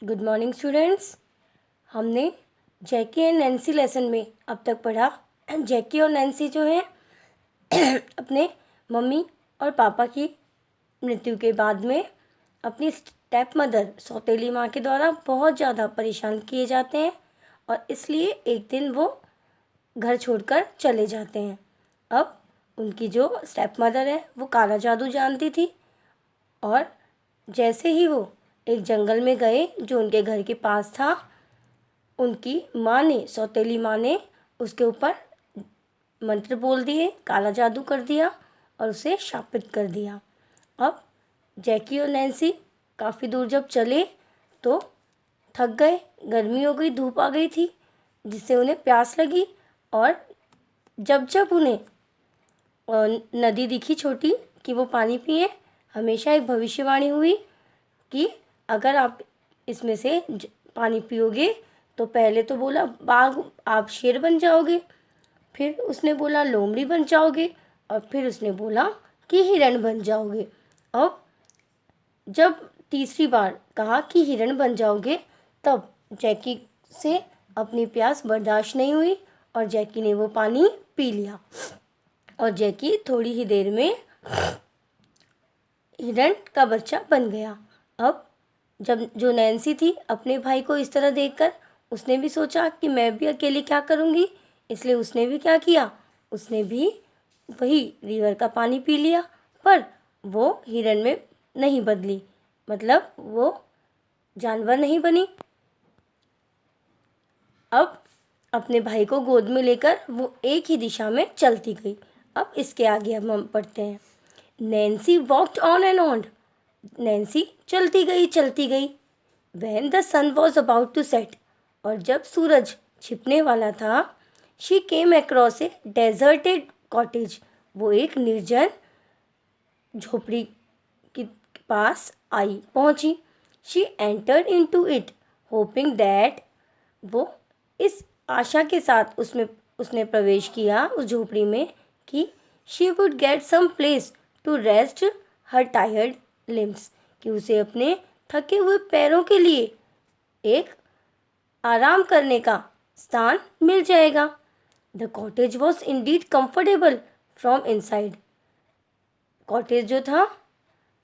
Good morning students. हमने जैकी and Nancy lesson में अब तक पढ़ा। जैकी और नैन्सी जो है अपने मम्मी और पापा की मृत्यु के बाद में अपनी स्टेप मदर सौतेली माँ के द्वारा बहुत ज़्यादा परेशान किए जाते हैं और इसलिए एक दिन वो घर छोड़कर चले जाते हैं। अब उनकी जो स्टेप मदर है वो काला जादू जानती थी और जैसे ही वो एक जंगल में गए जो उनके घर के पास था, उनकी माँ ने, सौतेली माँ ने उसके ऊपर मंत्र बोल दिए, काला जादू कर दिया और उसे शापित कर दिया। अब जैकी और नैन्सी काफ़ी दूर जब चले तो थक गए, गर्मी हो गई, धूप आ गई थी जिससे उन्हें प्यास लगी और जब जब उन्हें नदी दिखी छोटी कि वो पानी पिए, हमेशा एक भविष्यवाणी हुई कि अगर आप इसमें से पानी पियोगे तो पहले तो बोला बाघ, आप शेर बन जाओगे, फिर उसने बोला लोमड़ी बन जाओगे और फिर उसने बोला कि हिरण बन जाओगे। अब जब तीसरी बार कहा कि हिरण बन जाओगे तब जैकी से अपनी प्यास बर्दाश्त नहीं हुई और जैकी ने वो पानी पी लिया और जैकी थोड़ी ही देर में हिरण का बच्चा बन गया। अब जब जो नैन्सी थी अपने भाई को इस तरह देखकर उसने भी सोचा कि मैं भी अकेले क्या करूँगी, इसलिए उसने भी क्या किया, उसने भी वही रिवर का पानी पी लिया, पर वो हिरण में नहीं बदली, मतलब वो जानवर नहीं बनी। अब अपने भाई को गोद में लेकर वो एक ही दिशा में चलती गई। अब इसके आगे हम पढ़ते हैं। Nancy walked on and on. Nancy चलती गई when the sun was about to set. और जब सूरज छिपने वाला था, she came across a deserted cottage. वो एक निर्जन झोपड़ी के पास पहुंची। She entered into it hoping that, वो इस आशा के साथ उसने प्रवेश किया उस झोपड़ी में कि she would get some place to rest her tired limbs, कि उसे अपने थके हुए पैरों के लिए एक आराम करने का स्थान मिल जाएगा। The cottage was Indeed comfortable from inside. Cottage जो था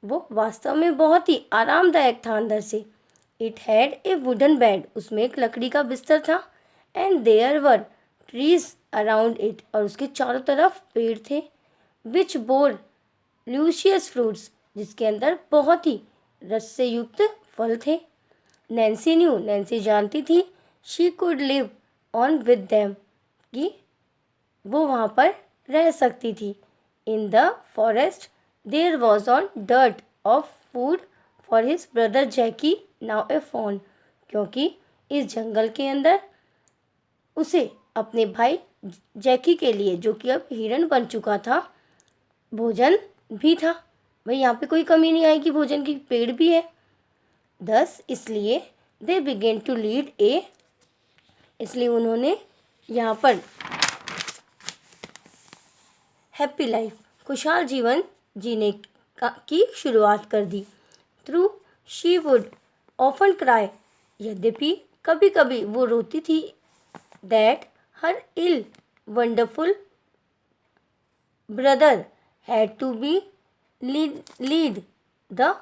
वो वास्तव में बहुत ही आरामदायक था अंदर से। It had a wooden bed, उसमें एक लकड़ी का बिस्तर था। And there were trees around it, और उसके चारों तरफ पेड़ थे। विच बोर ल्यूशियस फ्रूट्स, जिसके अंदर बहुत ही रस से युक्त फल थे। नैन्सी जानती थी she could live on with them, कि वो वहाँ पर रह सकती थी। In the forest there was on dearth of food for his brother Jacky now a fawn, क्योंकि इस जंगल के अंदर उसे अपने भाई जैकी के लिए, जो कि अब हिरण बन चुका था, भोजन भी था। भाई यहाँ पे कोई कमी नहीं आएगी, भोजन की पेड़ भी है। दस इसलिए दे बिगेन टू लीड ए, इसलिए उन्होंने यहाँ पर हैप्पी लाइफ, खुशहाल जीवन जीने की शुरुआत कर दी। Through she would often cry, यद्यपि कभी कभी वो रोती थी। That her ill wonderful brother had to be lead the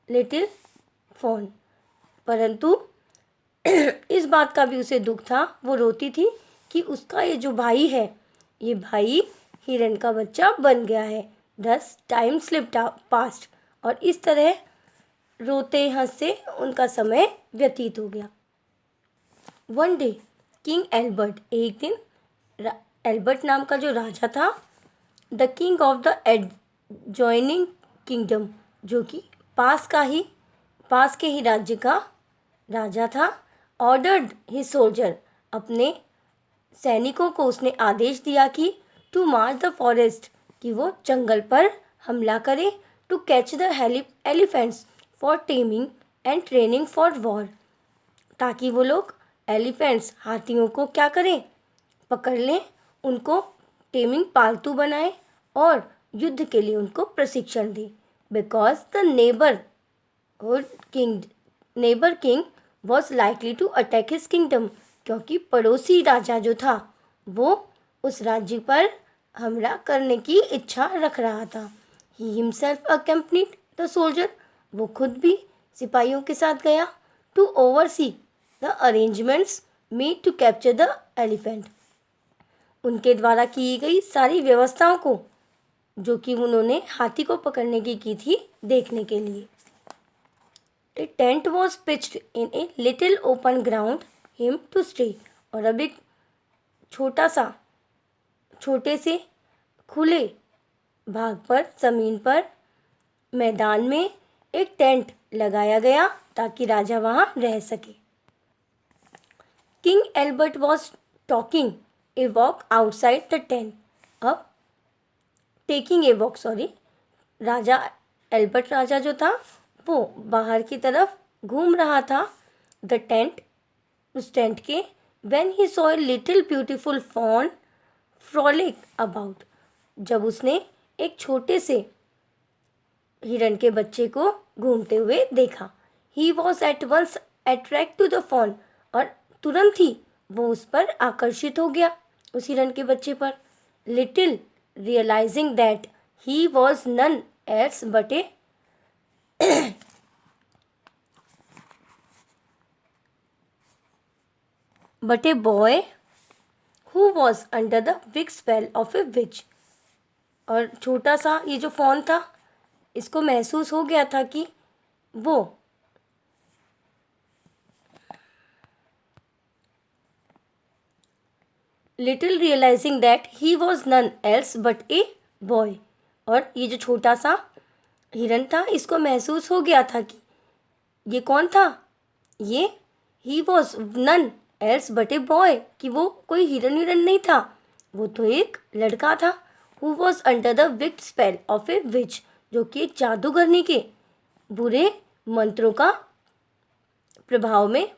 little fawn, परंतु इस बात का भी उसे दुख था, वो रोती थी कि उसका ये जो भाई है, ये भाई हिरण का बच्चा बन गया है। दस टाइम स्लिप्ड पास्ट, और इस तरह रोते हंसते उनका समय व्यतीत हो गया। वन डे किंग एल्बर्ट, एक दिन एल्बर्ट नाम का जो राजा था, the king of the adjoining kingdom, जो कि पास के ही राज्य का राजा था, ऑर्डर्ड हिज सोल्जर, अपने सैनिकों को उसने आदेश दिया कि टू मार्च द फॉरेस्ट, कि वो जंगल पर हमला करे, to catch the elephants for taming and training for war, ताकि वो लोग एलिफेंट्स, हाथियों को क्या करें, पकड़ लें, उनको टेमिंग, पालतू बनाए और युद्ध के लिए उनको प्रशिक्षण दें। Because the neighbourhood neighbour king was likely to attack his kingdom, क्योंकि पड़ोसी राजा जो था वो उस राज्य पर हमला करने की इच्छा रख रहा था। He himself accompanied the soldier, वो खुद भी सिपाहियों के साथ गया। To oversee the arrangements made to capture the elephant, उनके द्वारा की गई सारी व्यवस्थाओं को जो कि उन्होंने हाथी को पकड़ने की थी देखने के लिए। A tent was pitched in a little open ground him to stay, और अब एक छोटे से खुले भाग पर ज़मीन पर मैदान में एक टेंट लगाया गया ताकि राजा वहाँ रह सके। King Albert was talking a walk outside the tent, अब टेकिंग ए वॉक राजा एल्बर्ट राजा जो था वो बाहर की तरफ घूम रहा था द टेंट, उस टेंट के। When he saw a little beautiful fawn frolic about, जब उसने एक छोटे से हिरन के बच्चे को घूमते हुए देखा। He was at once attract to the fawn, और तुरंत ही वो उस पर आकर्षित हो गया, उस हिरन के बच्चे पर। Little realising that he was none else but a boy who was under the wicked spell of a witch, और छोटा सा ये जो फॉन था इसको महसूस हो गया था कि वो little realising that he was none else but a boy, और ये जो छोटा सा हिरन था इसको महसूस हो गया था कि ये कौन था, ये he was none else but a boy, कि वो कोई हिरन नहीं था, वो तो एक लड़का था। Who was under the wicked spell of a witch, जो कि एक जादूगरनी के बुरे मंत्रों का प्रभाव में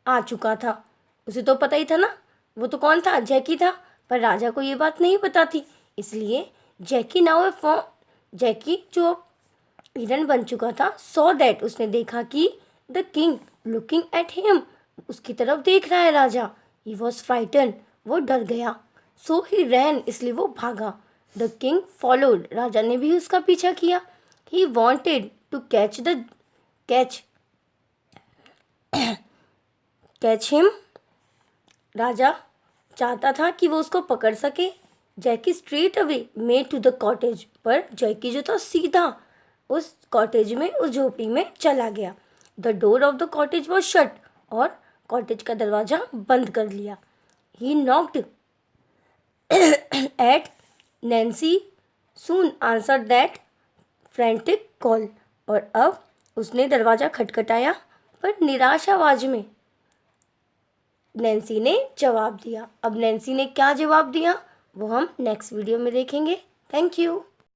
आ चुका था। उसे तो पता ही था ना, वो तो कौन था, जैकी था, पर राजा को ये बात नहीं पता थी। इसलिए जैकी जैकी जो हिरन बन चुका था, सॉ दैट, उसने देखा कि the king looking at him, उसकी तरफ देख रहा है राजा। ही वॉज फ्राइटन, वो डर गया। सो ही रैन, इसलिए वो भागा। द किंग फॉलोड, राजा ने भी उसका पीछा किया। He wanted to catch him, राजा चाहता था कि वो उसको पकड़ सके। Jackie straight away made to the cottage, पर जैकी जो था सीधा उस कॉटेज में, उस झोपड़ी में चला गया। The door of the cottage was shut, और कॉटेज का दरवाज़ा बंद कर लिया। ही knocked eight Nancy soon answer that frantic call, और अब उसने दरवाज़ा खटखटाया, पर निराश आवाज़ में नैन्सी ने जवाब दिया। अब नैन्सी ने क्या जवाब दिया वो हम नेक्स्ट वीडियो में देखेंगे। Thank you.